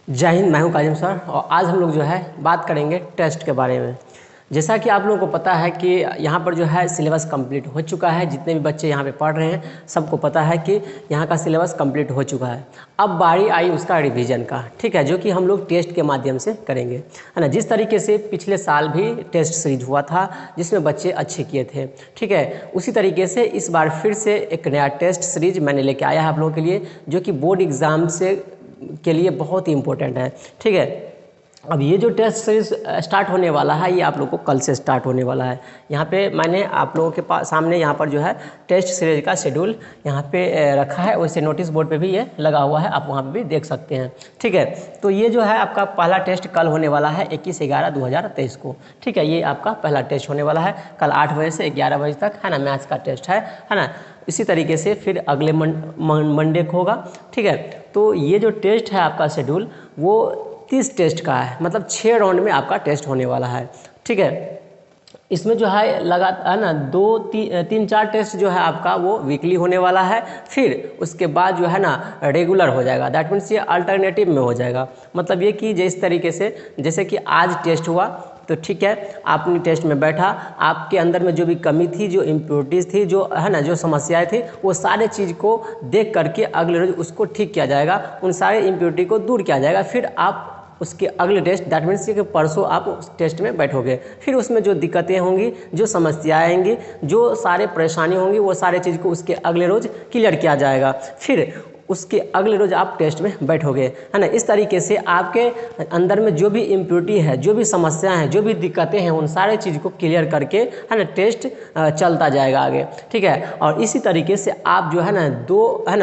जय हिंद। मैं हूं काजिम सर और आज हम लोग जो है बात करेंगे टेस्ट के बारे में। जैसा कि आप लोगों को पता है कि यहाँ पर जो है सिलेबस कंप्लीट हो चुका है। जितने भी बच्चे यहाँ पे पढ़ रहे हैं सबको पता है कि यहाँ का सिलेबस कंप्लीट हो चुका है। अब बारी आई उसका रिवीजन का, ठीक है, जो कि हम लोग टेस्ट के माध्यम से करेंगे, है ना। जिस तरीके से पिछले साल भी टेस्ट सीरीज हुआ था जिसमें बच्चे अच्छे किए थे, ठीक है, उसी तरीके से इस बार फिर से एक नया टेस्ट सीरीज मैंने लेके आया है आप लोगों के लिए, जो कि बोर्ड एग्ज़ाम से के लिए बहुत ही इम्पोर्टेंट है, ठीक है। अब ये जो टेस्ट सीरीज स्टार्ट होने वाला है ये आप लोगों को कल से स्टार्ट होने वाला है। यहाँ पे मैंने आप लोगों के पास सामने यहाँ पर जो है टेस्ट सीरीज का शेड्यूल यहाँ पे रखा है, वैसे नोटिस बोर्ड पे भी ये लगा हुआ है, आप वहाँ पे भी देख सकते हैं, ठीक है। तो ये जो है आपका पहला टेस्ट कल होने वाला है 21/11/2023 को, ठीक है। ये आपका पहला टेस्ट होने वाला है कल 8 बजे से 11 बजे तक, है ना। मैथ्स का टेस्ट है ना। इसी तरीके से फिर अगले मंडे को होगा, ठीक है। तो ये जो टेस्ट है आपका शेड्यूल वो 30 टेस्ट का है, मतलब 6 राउंड में आपका टेस्ट होने वाला है, ठीक है। इसमें जो है है ना 2-3-4 टेस्ट जो है आपका वो वीकली होने वाला है, फिर उसके बाद जो है ना रेगुलर हो जाएगा। दैट मीन्स ये अल्टरनेटिव में हो जाएगा। मतलब ये कि जिस तरीके से जैसे कि आज टेस्ट हुआ तो ठीक है, आपने टेस्ट में बैठा, आपके अंदर में जो भी कमी थी, जो इम्प्योरिटीज़ थी, जो है ना जो समस्याएं थी, वो सारे चीज़ को देख करके अगले रोज उसको ठीक किया जाएगा, उन सारे इम्प्योरिटी को दूर किया जाएगा। फिर आप उसके अगले टेस्ट दैट मीन्स कि परसों आप उस टेस्ट में बैठोगे, फिर उसमें जो दिक्कतें होंगी, जो समस्याएं आएंगी, जो सारे परेशानी होंगी, वो सारे चीज़ को उसके अगले रोज क्लियर किया जाएगा। फिर उसके अगले रोज आप टेस्ट में बैठोगे, है ना। इस तरीके से आपके अंदर में जो भी इम्प्योरिटी है, जो भी समस्याएं हैं, जो भी दिक्कतें हैं, उन सारे चीज़ को क्लियर करके, है ना, टेस्ट चलता जाएगा आगे, ठीक है। और इसी तरीके से आप जो है ना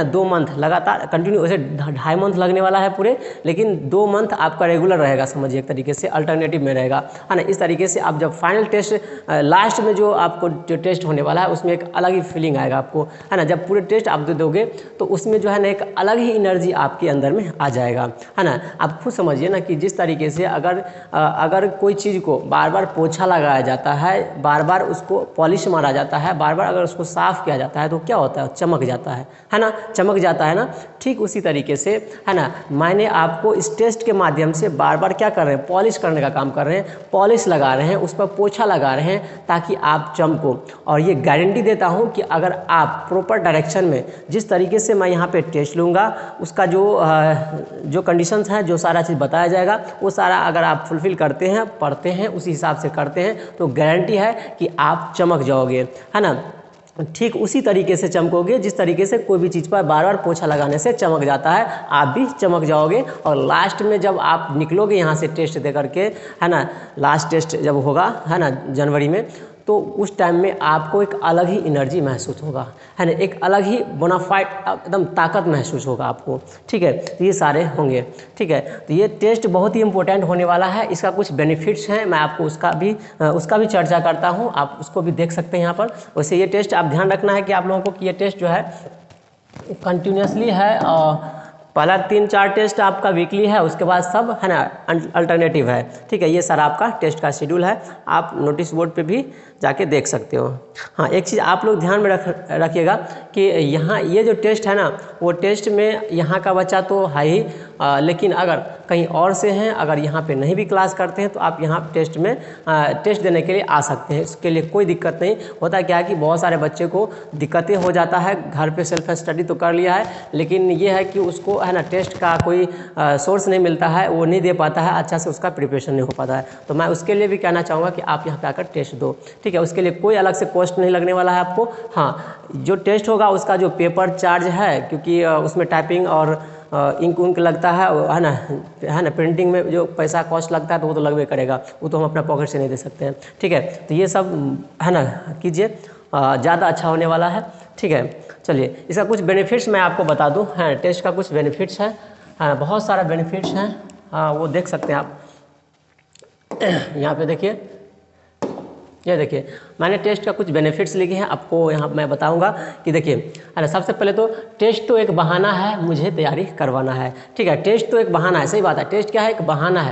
2 मंथ लगातार कंटिन्यू, वैसे 2.5 मंथ लगने वाला है पूरे, लेकिन 2 मंथ आपका रेगुलर रहेगा, समझिए एक तरीके से अल्टरनेटिव में रहेगा, है ना। इस तरीके से आप जब फाइनल टेस्ट लास्ट में जो आपको जो टेस्ट होने वाला है उसमें एक अलग ही फीलिंग आएगा आपको, है ना। जब पूरे टेस्ट आप दे दोगे तो उसमें जो है ना एक अलग ही एनर्जी आपके अंदर में आ जाएगा, है ना। आप खुद समझिए ना कि जिस तरीके से अगर कोई चीज़ को बार बार पोछा लगाया जाता है, बार बार उसको पॉलिश मारा जाता है, बार बार अगर उसको साफ़ किया जाता है तो क्या होता है, चमक जाता है ना, चमक जाता है ना। ठीक उसी तरीके से, है ना, मैंने आपको इस टेस्ट के माध्यम से बार बार क्या कर रहे हैं, पॉलिश करने का काम कर रहे हैं, पॉलिश लगा रहे हैं, उस पर पोछा लगा रहे हैं ताकि आप चमको। और ये गारंटी देता हूँ कि अगर आप प्रॉपर डायरेक्शन में, जिस तरीके से मैं यहाँ पे टेस्ट लूँगा, उसका जो कंडीशंस हैं, जो सारा चीज़ बताया जाएगा, वो सारा अगर आप फुलफिल करते हैं, पढ़ते हैं, उसी हिसाब से करते हैं तो गारंटी है कि आप चमक जाओगे, है ना। ठीक उसी तरीके से चमकोगे जिस तरीके से कोई भी चीज़ पर बार बार पोछा लगाने से चमक जाता है, आप भी चमक जाओगे। और लास्ट में जब आप निकलोगे यहाँ से टेस्ट दे करके, है ना, लास्ट टेस्ट जब होगा, है ना, जनवरी में, तो उस टाइम में आपको एक अलग ही एनर्जी महसूस होगा, है ना, एक अलग ही बोनाफाइड एकदम ताकत महसूस होगा आपको, ठीक है। तो ये सारे होंगे, ठीक है। तो ये टेस्ट बहुत ही इंपॉर्टेंट होने वाला है। इसका कुछ बेनिफिट्स हैं, मैं आपको उसका भी चर्चा करता हूँ, आप उसको भी देख सकते हैं यहाँ पर। वैसे ये टेस्ट आप ध्यान रखना है कि आप लोगों को कि ये टेस्ट जो है कंटिन्यूसली है, पहला 3-4 टेस्ट आपका वीकली है, उसके बाद सब, है ना, अल्टरनेटिव है, ठीक है। ये सारा आपका टेस्ट का शेड्यूल है, आप नोटिस बोर्ड पे भी जाके देख सकते हो। हाँ, एक चीज़ आप लोग ध्यान में रखिएगा कि यहाँ ये जो टेस्ट है ना, वो टेस्ट में यहाँ का बच्चा तो है ही, लेकिन अगर कहीं और से हैं, अगर यहाँ पे नहीं भी क्लास करते हैं तो आप यहाँ टेस्ट में टेस्ट देने के लिए आ सकते हैं, इसके लिए कोई दिक्कत नहीं होता। क्या है कि बहुत सारे बच्चे को दिक्कतें हो जाता है, घर पे सेल्फ स्टडी तो कर लिया है, लेकिन ये है कि उसको, है ना, टेस्ट का कोई सोर्स नहीं मिलता है, वो नहीं दे पाता है, अच्छा से उसका प्रिपरेशन नहीं हो पाता है। तो मैं उसके लिए भी कहना चाहूँगा कि आप यहाँ पे आकर टेस्ट दो, ठीक है। उसके लिए कोई अलग से कॉस्ट नहीं लगने वाला है आपको। हाँ, जो टेस्ट होगा उसका जो पेपर चार्ज है, क्योंकि उसमें टाइपिंग और इंक लगता है ना, प्रिंटिंग में जो पैसा कॉस्ट लगता है तो वो तो लगभग करेगा, वो तो हम अपना पॉकेट से नहीं दे सकते हैं, ठीक है। तो ये सब, है ना, कीजिए, ज़्यादा अच्छा होने वाला है, ठीक है। चलिए, इसका कुछ बेनिफिट्स मैं आपको बता दूं। हाँ, टेस्ट का कुछ बेनिफिट्स है, हाँ, बहुत सारा बेनिफिट्स हैं, हाँ, वो देख सकते हैं आप। यहाँ पे देखिए, ये देखिए, मैंने टेस्ट का कुछ बेनिफिट्स लिखे हैं, आपको यहाँ मैं बताऊंगा कि देखिए, अरे सबसे पहले तो टेस्ट तो एक बहाना है, मुझे तैयारी करवाना है, ठीक है। टेस्ट तो एक बहाना है, सही बात है, टेस्ट क्या है, एक बहाना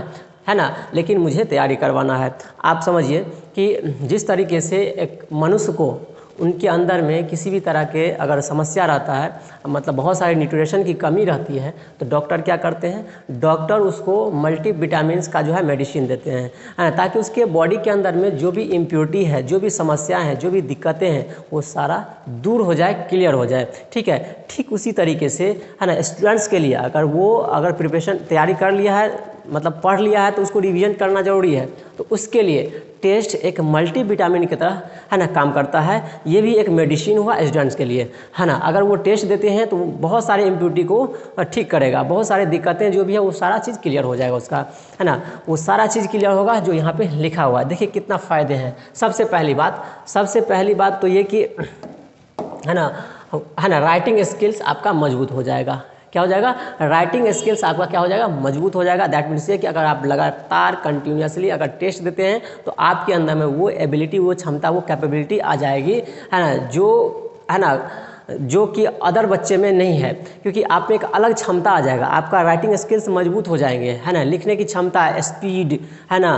है ना, लेकिन मुझे तैयारी करवाना है। आप समझिए कि जिस तरीके से एक मनुष्य को उनके अंदर में किसी भी तरह के अगर समस्या रहता है, मतलब बहुत सारे न्यूट्रिशन की कमी रहती है, तो डॉक्टर क्या करते हैं, डॉक्टर उसको मल्टी विटामिन्स का जो है मेडिसिन देते हैं, ताकि उसके बॉडी के अंदर में जो भी इम्प्योरिटी है, जो भी समस्याएं हैं, जो भी दिक्कतें हैं, वो सारा दूर हो जाए, क्लियर हो जाए। ठीक है, ठीक उसी तरीके से है ना, स्टूडेंट्स के लिए अगर प्रिपरेशन तैयारी कर लिया है, मतलब पढ़ लिया है, तो उसको रिवीजन करना ज़रूरी है। तो उसके लिए टेस्ट एक मल्टी विटामिन की तरह है ना काम करता है। ये भी एक मेडिसिन हुआ स्टूडेंट्स के लिए, है ना। अगर वो टेस्ट देते हैं तो बहुत सारे इम्प्योरिटी को ठीक करेगा, बहुत सारी दिक्कतें जो भी है वो सारा चीज़ क्लियर हो जाएगा उसका, है ना। वो सारा चीज़ क्लियर होगा जो यहाँ पे लिखा हुआ है। देखिए कितना फ़ायदे हैं। सबसे पहली बात तो ये कि है ना राइटिंग स्किल्स आपका मजबूत हो जाएगा। क्या हो जाएगा, राइटिंग स्किल्स आपका क्या हो जाएगा, मजबूत हो जाएगा। दैट मीन्स ये कि अगर आप लगातार कंटिन्यूसली अगर टेस्ट देते हैं तो आपके अंदर में वो एबिलिटी, वो क्षमता, वो कैपेबिलिटी आ जाएगी, है ना, जो कि अदर बच्चे में नहीं है, क्योंकि आप में एक अलग क्षमता आ जाएगा। आपका राइटिंग स्किल्स मजबूत हो जाएंगे, है ना, लिखने की क्षमता, स्पीड, है ना,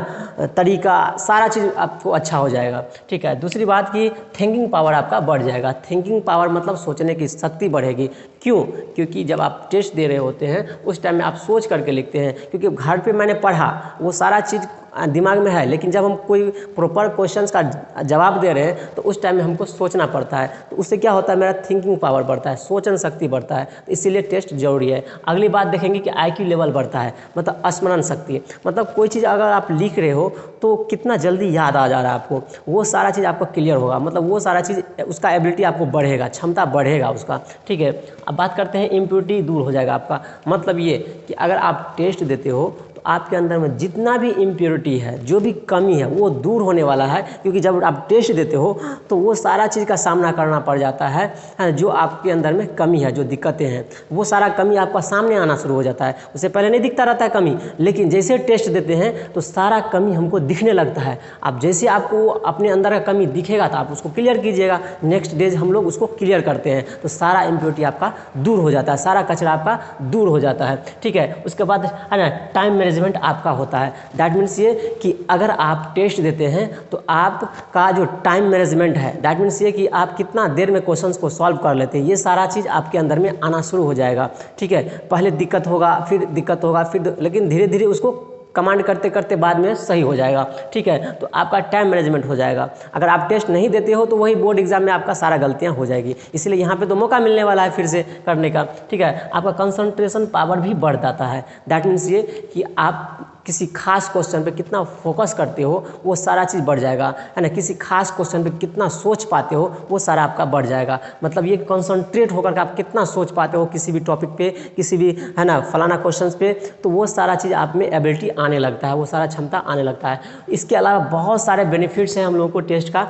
तरीका, सारा चीज़ आपको अच्छा हो जाएगा। ठीक है, दूसरी बात की थिंकिंग पावर आपका बढ़ जाएगा। थिंकिंग पावर मतलब सोचने की शक्ति बढ़ेगी। क्यों? क्योंकि जब आप टेस्ट दे रहे होते हैं उस टाइम में आप सोच करके लिखते हैं, क्योंकि घर पे मैंने पढ़ा वो सारा चीज़ दिमाग में है, लेकिन जब हम कोई प्रॉपर क्वेश्चंस का जवाब दे रहे हैं तो उस टाइम में हमको सोचना पड़ता है। तो उससे क्या होता है, मेरा थिंकिंग पावर बढ़ता है, सोचन शक्ति बढ़ता है। तो इसीलिए टेस्ट जरूरी है। अगली बात देखेंगे कि IQ लेवल बढ़ता है, मतलब स्मरण शक्ति, मतलब कोई चीज़ अगर आप लिख रहे हो तो कितना जल्दी याद आ जा रहा है आपको, वो सारा चीज़ आपको क्लियर होगा, मतलब वो सारा चीज़ उसका एबिलिटी आपको बढ़ेगा, क्षमता बढ़ेगा उसका। ठीक है, अब बात करते हैं इम्प्योरिटी दूर हो जाएगा आपका। मतलब ये कि अगर आप टेस्ट देते हो तो आपके अंदर में जितना भी इम्प्योरिटी है, जो भी कमी है, वो दूर होने वाला है। क्योंकि जब आप टेस्ट देते हो तो वो सारा चीज़ का सामना करना पड़ जाता है, जो आपके अंदर में कमी है, जो दिक्कतें हैं, वो सारा कमी आपका सामने आना शुरू हो जाता है। उससे पहले नहीं दिखता रहता है कमी, लेकिन जैसे टेस्ट देते हैं तो सारा कमी हमको दिखने लगता है। अब जैसे आपको अपने अंदर का कमी दिखेगा तो आप उसको क्लियर कीजिएगा। नेक्स्ट डेज हम लोग उसको क्लियर करते हैं तो सारा इम्प्योरिटी आपका दूर हो जाता है, सारा कचरा आपका दूर हो जाता है। ठीक है, उसके बाद है ना टाइम मैनेजमेंट आपका होता है। दैट मीन्स ये कि अगर आप टेस्ट देते हैं तो आपका जो टाइम मैनेजमेंट है, दैट मीन्स ये कि आप कितना देर में क्वेश्चंस को सॉल्व कर लेते हैं, ये सारा चीज़ आपके अंदर में आना शुरू हो जाएगा। ठीक है, पहले दिक्कत होगा, फिर लेकिन धीरे धीरे उसको कमांड करते करते बाद में सही हो जाएगा। ठीक है, तो आपका टाइम मैनेजमेंट हो जाएगा। अगर आप टेस्ट नहीं देते हो तो वही बोर्ड एग्जाम में आपका सारा गलतियां हो जाएगी, इसलिए यहाँ पे तो मौका मिलने वाला है फिर से करने का। ठीक है, आपका कंसंट्रेशन पावर भी बढ़ जाता है। दैट मीन्स ये कि आप किसी खास क्वेश्चन पे कितना फोकस करते हो वो सारा चीज़ बढ़ जाएगा, है ना। किसी खास क्वेश्चन पे कितना सोच पाते हो वो सारा आपका बढ़ जाएगा। मतलब ये कंसंट्रेट होकर के आप कितना सोच पाते हो किसी भी टॉपिक पे, किसी भी, है ना, फलाना क्वेश्चंस पे, तो वो सारा चीज़ आप में एबिलिटी आने लगता है, वो सारा क्षमता आने लगता है। इसके अलावा बहुत सारे बेनिफिट्स हैं हम लोगों को टेस्ट का,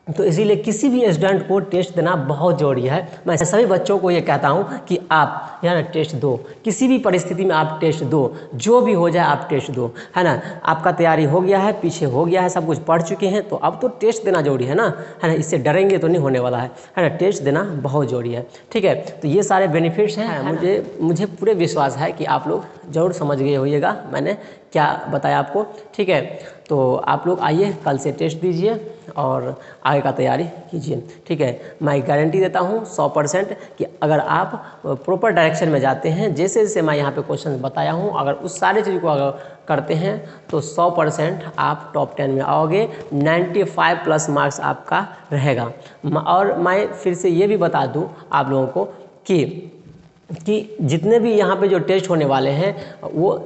तो इसीलिए किसी भी स्टूडेंट को टेस्ट देना बहुत ज़रूरी है। मैं सभी बच्चों को ये कहता हूँ कि आप है ना टेस्ट दो, किसी भी परिस्थिति में आप टेस्ट दो, जो भी हो जाए आप टेस्ट दो, है ना। आपका तैयारी हो गया है, पीछे हो गया है, सब कुछ पढ़ चुके हैं, तो अब तो टेस्ट देना जरूरी है ना, इससे डरेंगे तो नहीं होने वाला है ना। टेस्ट देना बहुत ज़रूरी है। ठीक है, तो ये सारे बेनिफिट्स हैं। मुझे पूरे विश्वास है कि आप लोग ज़रूर समझ गए होइएगा मैंने क्या बताया आपको। ठीक है, तो आप लोग आइए कल से टेस्ट दीजिए और आगे का तैयारी कीजिए। ठीक है, मैं गारंटी देता हूँ 100% कि अगर आप प्रॉपर डायरेक्शन में जाते हैं, जैसे जैसे मैं यहाँ पे क्वेश्चन बताया हूँ, अगर उस सारे चीज़ को अगर करते हैं तो 100% आप टॉप 10 में आओगे, 95+ मार्क्स आपका रहेगा। और मैं फिर से ये भी बता दूँ आप लोगों को कि जितने भी यहाँ पे जो टेस्ट होने वाले हैं वो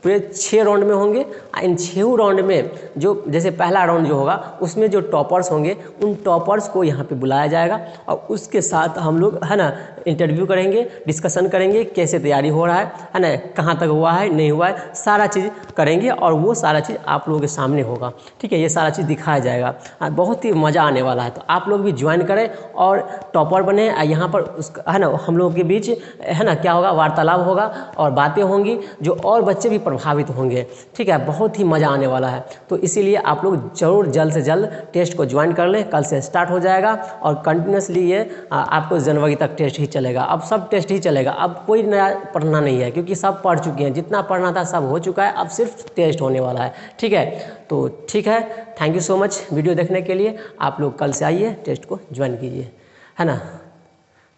पूरे 6 राउंड में होंगे। इन 6 राउंड में जो जैसे पहला राउंड जो होगा उसमें जो टॉपर्स होंगे उन टॉपर्स को यहाँ पे बुलाया जाएगा और उसके साथ हम लोग, है ना, इंटरव्यू करेंगे, डिस्कशन करेंगे कैसे तैयारी हो रहा है ना, कहाँ तक हुआ है नहीं हुआ है, सारा चीज़ करेंगे और वो सारा चीज़ आप लोगों के सामने होगा। ठीक है, ये सारा चीज़ दिखाया जाएगा, बहुत ही मज़ा आने वाला है। तो आप लोग भी ज्वाइन करें और टॉपर बने। यहाँ पर उसका, है ना, हम लोगों के बीच, है ना, क्या होगा, वार्तालाप होगा और बातें होंगी जो और बच्चे भी प्रभावित होंगे। ठीक है, बहुत ही मज़ा आने वाला है। तो इसीलिए आप लोग ज़रूर जल्द से जल्द टेस्ट को ज्वाइन कर लें। कल से स्टार्ट हो जाएगा और कंटिन्यूसली ये आपको जनवरी तक टेस्ट ही चलेगा। अब सब टेस्ट ही चलेगा, अब कोई नया पढ़ना नहीं है, क्योंकि सब पढ़ चुके हैं, जितना पढ़ना था सब हो चुका है, अब सिर्फ टेस्ट होने वाला है। ठीक है, तो ठीक है, thank you so much video देखने के लिए। आप लोग कल से आइए, टेस्ट को ज्वाइन कीजिए, है ना।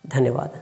धन्यवाद।